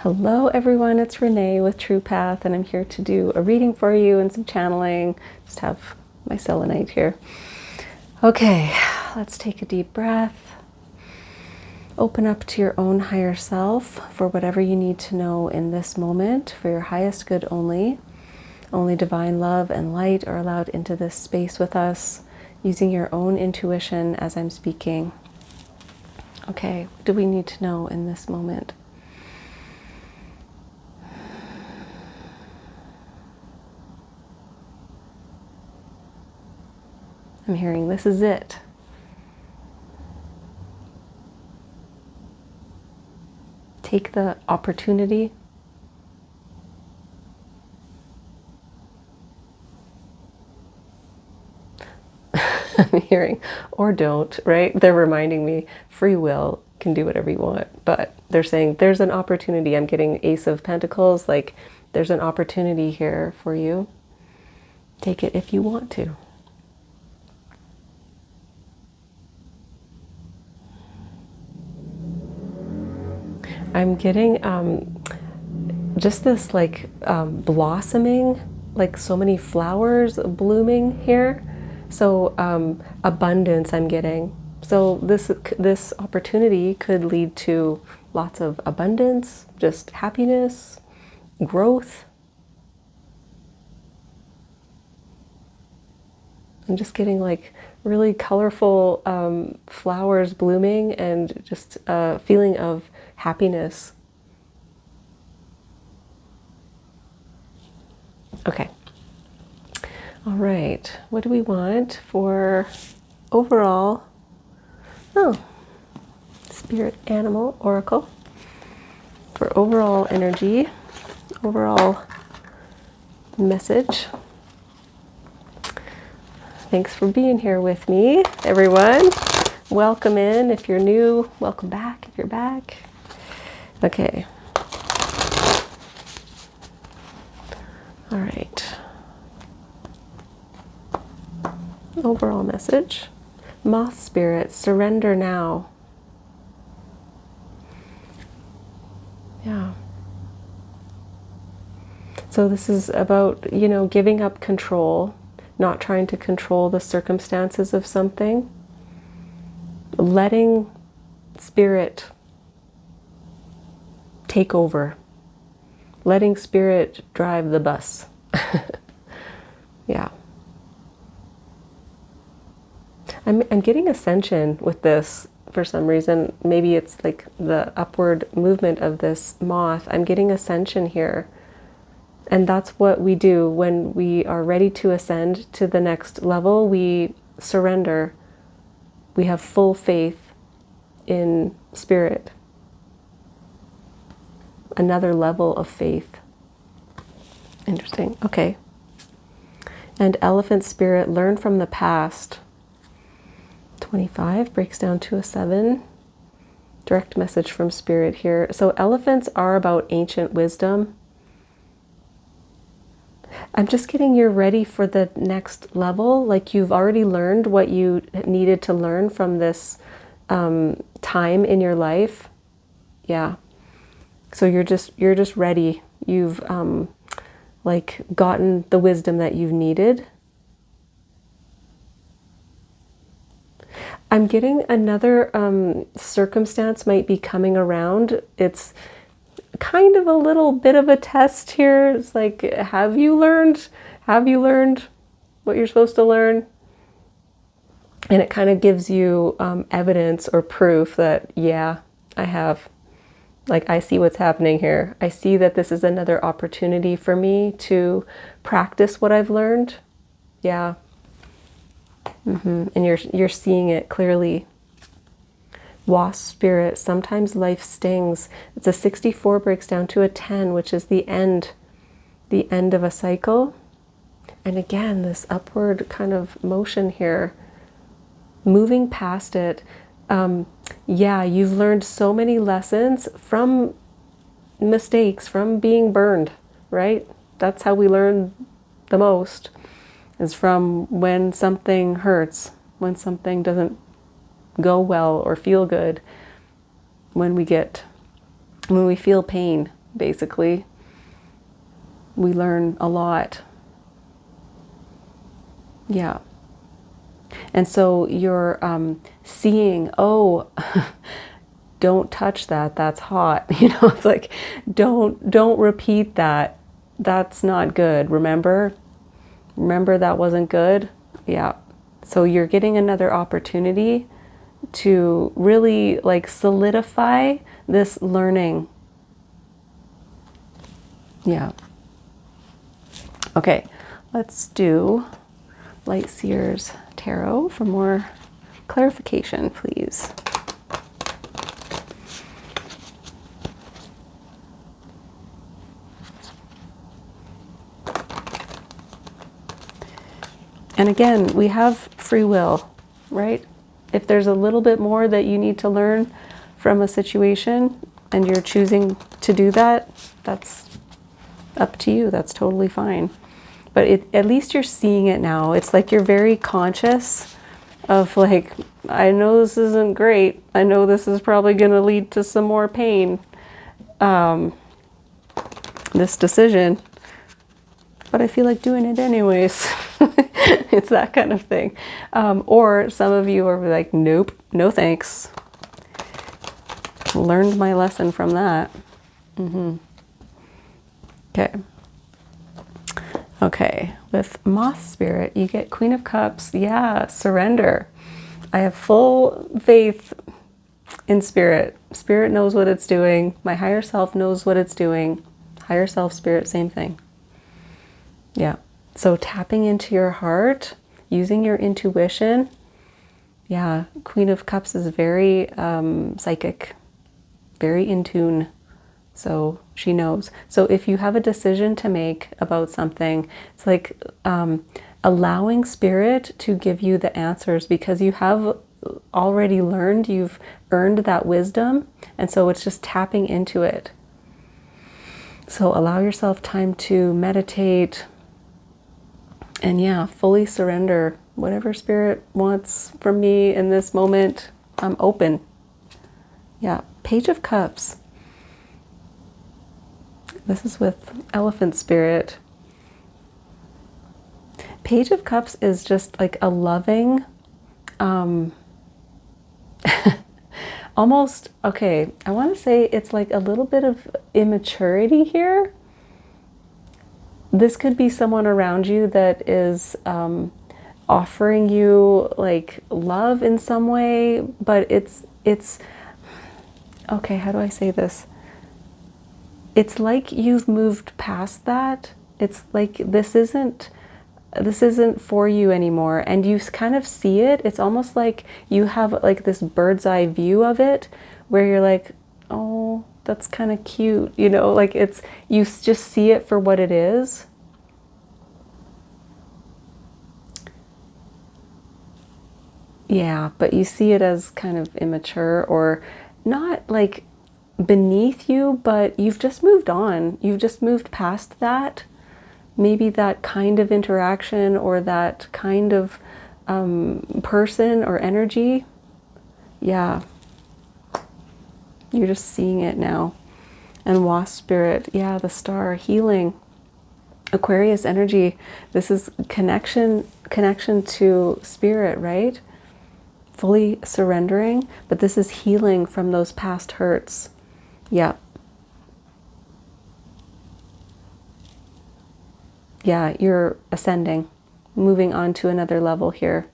Hello everyone, it's Renee with True Path, and I'm here to do a reading for you and some channeling. Just have my selenite here. Okay, let's take a deep breath. Open up to your own higher self for whatever you need to know in this moment, for your highest good only. Only divine love and light are allowed into this space with us, using your own intuition as I'm speaking. Okay, what do we need to know in this moment? I'm hearing this is it. Take the opportunity. I'm hearing, or don't, right? They're reminding me free will, can do whatever you want, but they're saying there's an opportunity. I'm getting Ace of Pentacles, like there's an opportunity here for you. Take it if you want to. I'm getting just this like blossoming, like so many flowers blooming here. So abundance I'm getting. So this opportunity could lead to lots of abundance, just happiness, growth. I'm just getting like really colorful flowers blooming and just a feeling of happiness. Okay. All right. What do we want for overall? Oh, Spirit Animal Oracle. For overall energy, overall message. Thanks for being here with me, everyone. Welcome in if you're new. Welcome back if you're back. Okay. All right. Overall message. Moth spirit, surrender now. Yeah. So this is about, giving up control, not trying to control the circumstances of something. Letting spirit take over. Letting spirit drive the bus. Yeah. I'm getting ascension with this for some reason. Maybe it's like the upward movement of this moth. I'm getting ascension here. And that's what we do when we are ready to ascend to the next level. We surrender. We have full faith in spirit. Another level of faith. Interesting. Okay. And elephant spirit, learn from the past. 25 breaks down to a 7. Direct message from spirit here. So elephants are about ancient wisdom. I'm just getting you're ready for the next level. Like you've already learned what you needed to learn from this time in your life. Yeah. So you're just ready. You've like gotten the wisdom that you've needed. I'm getting another circumstance might be coming around. It's kind of a little bit of a test here. It's like, have you learned what you're supposed to learn? And it kind of gives you evidence or proof that, yeah, I have. Like, I see what's happening here. I see that this is another opportunity for me to practice what I've learned. Yeah. And you're seeing it clearly. Wasp spirit, sometimes life stings. It's a 64 breaks down to a 10, which is the end of a cycle. And again, this upward kind of motion here, moving past it. Yeah, you've learned so many lessons from mistakes, from being burned, right? That's how we learn the most, is from when something hurts, when something doesn't go well or feel good, when we feel pain. basically. We learn a lot. Yeah. And so you're seeing, oh, don't touch that. That's hot. You know, it's like, don't repeat that. That's not good. Remember that wasn't good. Yeah. So you're getting another opportunity to really like solidify this learning. Yeah. Okay. Let's do Light Seers Tarot for more clarification, please. And again, we have free will, right? If there's a little bit more that you need to learn from a situation and you're choosing to do that, that's up to you. That's totally fine. But at least you're seeing it now. It's like you're very conscious of like, I know this isn't great. I know this is probably going to lead to some more pain, this decision, but I feel like doing it anyways. It's that kind of thing. Or some of you are like, nope, no thanks. Learned my lesson from that. Okay. Okay, with Moth Spirit, you get Queen of Cups. Yeah, surrender. I have full faith in Spirit. Spirit knows what it's doing. My higher self knows what it's doing. Higher self, Spirit, same thing. Yeah. So tapping into your heart, using your intuition. Yeah, Queen of Cups is very psychic, very in tune. So she knows. So if you have a decision to make about something, it's like allowing Spirit to give you the answers, because you have already learned, you've earned that wisdom. And so it's just tapping into it. So allow yourself time to meditate and yeah, fully surrender. Whatever Spirit wants from me in this moment, I'm open. Yeah, Page of Cups. This is with Elephant Spirit. Page of Cups is just like a loving, almost, okay, I want to say it's like a little bit of immaturity here. This could be someone around you that is offering you like love in some way, but it's, okay, how do I say this? It's like you've moved past that. It's like this isn't for you anymore, and you kind of see it. It's almost like you have like this bird's eye view of it, where you're like, oh, that's kind of cute, you know, like it's, you just see it for what it is. Yeah, but you see it as kind of immature, or not like beneath you, but you've just moved on. You've just moved past that. Maybe that kind of interaction or that kind of person or energy. Yeah. You're just seeing it now. And Wasp Spirit, yeah, the star, healing. Aquarius energy, this is connection to Spirit, right? Fully surrendering, but this is healing from those past hurts. Yeah. Yeah, you're ascending, moving on to another level here.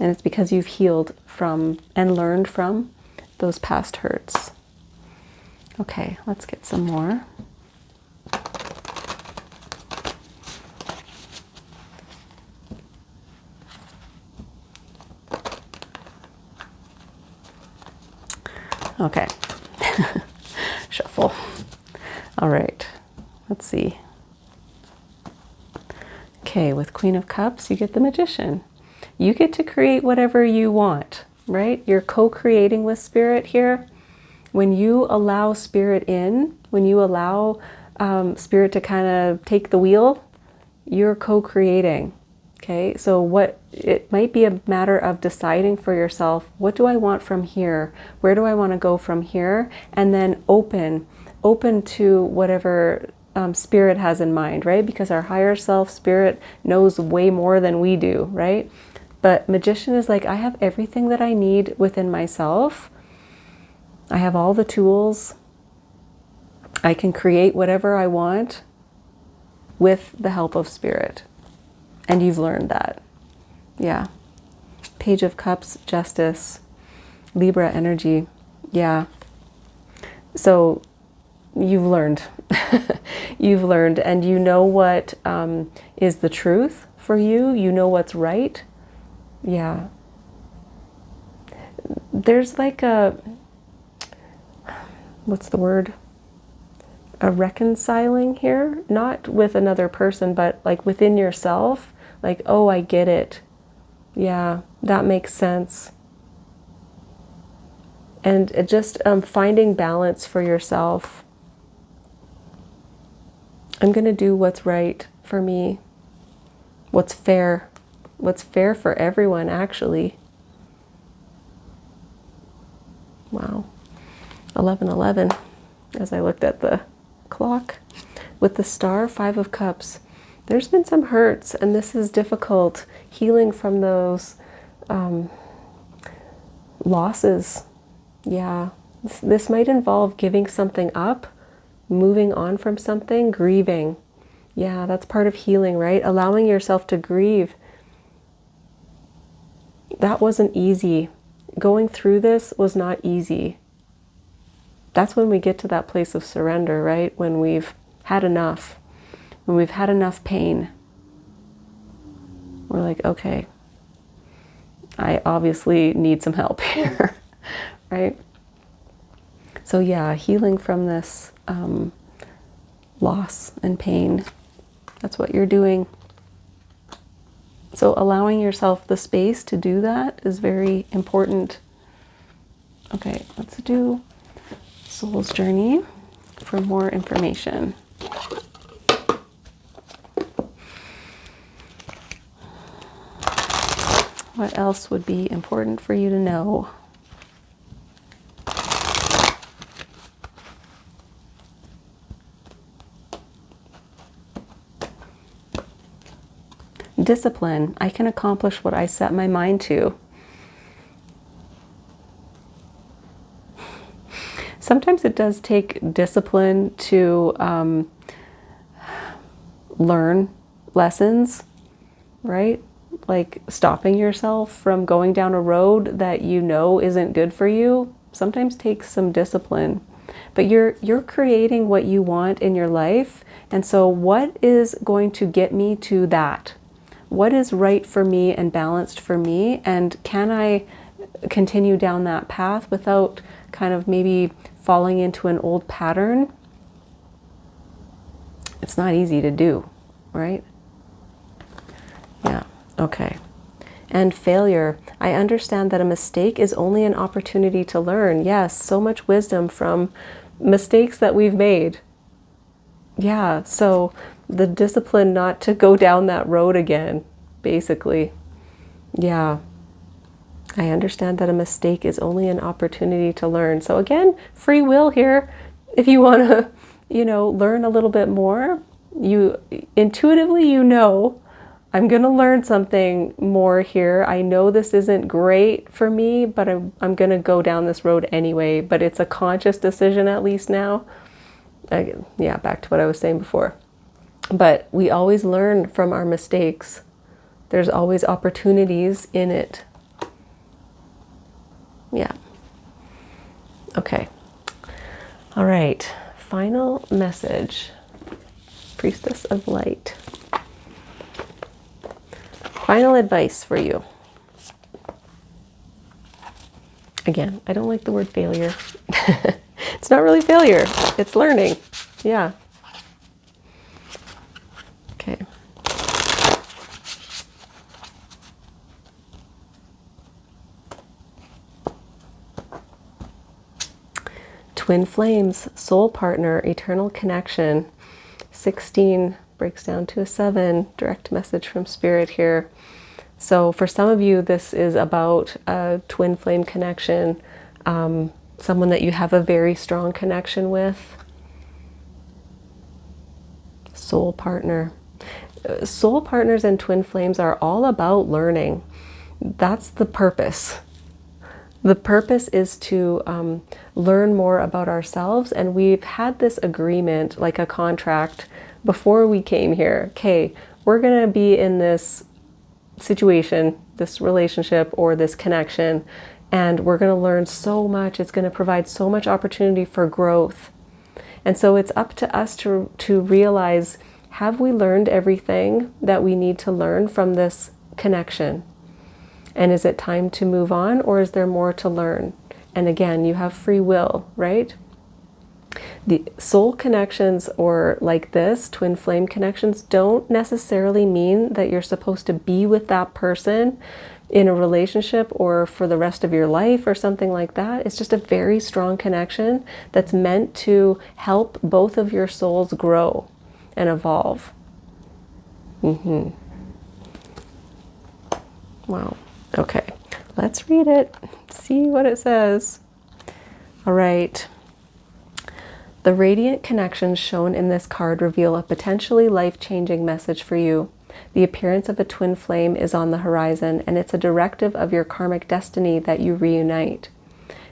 And it's because you've healed from and learned from those past hurts. Okay, let's get some more. Okay. Shuffle. All right. Let's see. Okay, with Queen of Cups, you get the Magician. You get to create whatever you want, right? You're co-creating with Spirit here. When you allow Spirit in, when you allow Spirit to kind of take the wheel, you're co-creating. Okay, so what it might be a matter of deciding for yourself, what do I want from here? Where do I want to go from here? And then open open to whatever spirit has in mind, right? Because our higher self, spirit, knows way more than we do, right? But magician is like, I have everything that I need within myself. I have all the tools. I can create whatever I want with the help of spirit. And you've learned that. Yeah. Page of Cups, Justice, Libra energy. Yeah. So you've learned. You've learned, and you know what is the truth for you. You know what's right. Yeah. There's like a, what's the word? A reconciling here, not with another person, but like within yourself. Like, oh, I get it. Yeah, that makes sense. And just finding balance for yourself. I'm going to do what's right for me. What's fair. What's fair for everyone, actually. Wow. 11:11, as I looked at the clock. With the star, 5 of Cups. There's been some hurts, and this is difficult. Healing from those losses. Yeah. This might involve giving something up, moving on from something, grieving. Yeah, that's part of healing, right? Allowing yourself to grieve. That wasn't easy. Going through this was not easy. That's when we get to that place of surrender, right? When we've had enough. When we've had enough pain. We're like, okay, I obviously need some help here, right? So yeah, healing from this loss and pain. That's what you're doing. So allowing yourself the space to do that is very important. Okay, let's do Soul's Journey for more information. What else would be important for you to know? Discipline. I can accomplish what I set my mind to. Sometimes it does take discipline to learn lessons, right? Like stopping yourself from going down a road that you know isn't good for you sometimes takes some discipline. But you're creating what you want in your life. And so what is going to get me to that? What is right for me and balanced for me? And can I continue down that path without kind of maybe falling into an old pattern? It's not easy to do, right? Yeah, okay. And failure. I understand that a mistake is only an opportunity to learn. Yes, so much wisdom from mistakes that we've made. Yeah, so the discipline not to go down that road again, basically. Yeah. I understand that a mistake is only an opportunity to learn. So again, free will here. If you want to, learn a little bit more, you intuitively, I'm going to learn something more here. I know this isn't great for me, but I'm going to go down this road anyway. But it's a conscious decision at least now. Yeah, back to what I was saying before. But we always learn from our mistakes. There's always opportunities in it. Yeah. Okay. All right. Final message. Priestess of Light. Final advice for you. Again, I don't like the word failure. It's not really failure. It's learning. Yeah. Okay. Twin flames, soul partner, eternal connection. 16 breaks down to a 7. Direct message from Spirit here. So for some of you, this is about a twin flame connection. Someone that you have a very strong connection with. soul partner. Soul partners and twin flames are all about learning. That's the purpose. The purpose is to learn more about ourselves, and we've had this agreement, like a contract, before we came here. Okay, we're going to be in this situation, this relationship, or this connection, and we're going to learn so much. It's going to provide so much opportunity for growth. And so it's up to us to realize, have we learned everything that we need to learn from this connection? And is it time to move on, or is there more to learn? And again, you have free will, right? The soul connections, or like this, twin flame connections, don't necessarily mean that you're supposed to be with that person in a relationship or for the rest of your life or something like that. It's just a very strong connection that's meant to help both of your souls grow and evolve. Wow. Okay, let's read it, see what it says. All right. The radiant connections shown in this card reveal a potentially life-changing message for you. The appearance of a twin flame is on the horizon, and it's a directive of your karmic destiny that you reunite.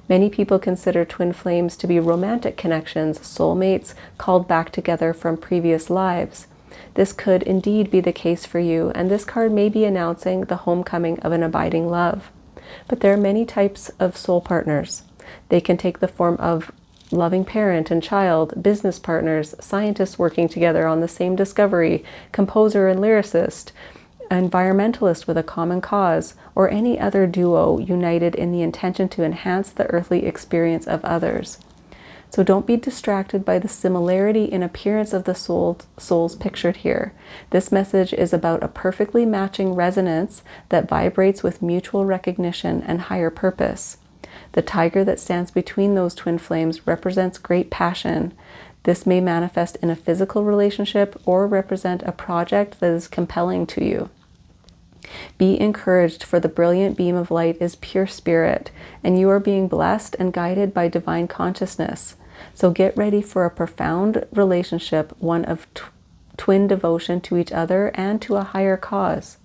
Many people consider twin flames to be romantic connections, soulmates called back together from previous lives. This could indeed be the case for you, and this card may be announcing the homecoming of an abiding love. But there are many types of soul partners. They can take the form of loving parent and child, business partners, scientists working together on the same discovery, composer and lyricist, environmentalist with a common cause, or any other duo united in the intention to enhance the earthly experience of others. So don't be distracted by the similarity in appearance of the souls pictured here. This message is about a perfectly matching resonance that vibrates with mutual recognition and higher purpose. The tiger that stands between those twin flames represents great passion. This may manifest in a physical relationship or represent a project that is compelling to you. Be encouraged, for the brilliant beam of light is pure spirit, and you are being blessed and guided by divine consciousness. So get ready for a profound relationship, one of twin devotion to each other and to a higher cause.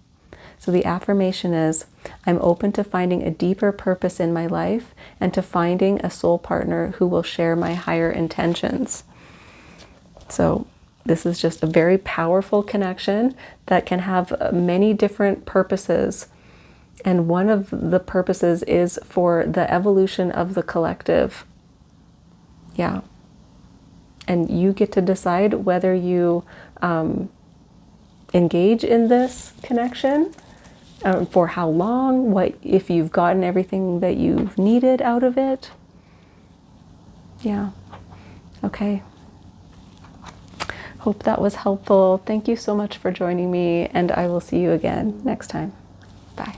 So the affirmation is, I'm open to finding a deeper purpose in my life and to finding a soul partner who will share my higher intentions. So this is just a very powerful connection that can have many different purposes. And one of the purposes is for the evolution of the collective. Yeah. And you get to decide whether you engage in this connection, for how long, what if you've gotten everything that you've needed out of it. Yeah. Okay. Hope that was helpful. Thank you so much for joining me, and I will see you again next time. Bye.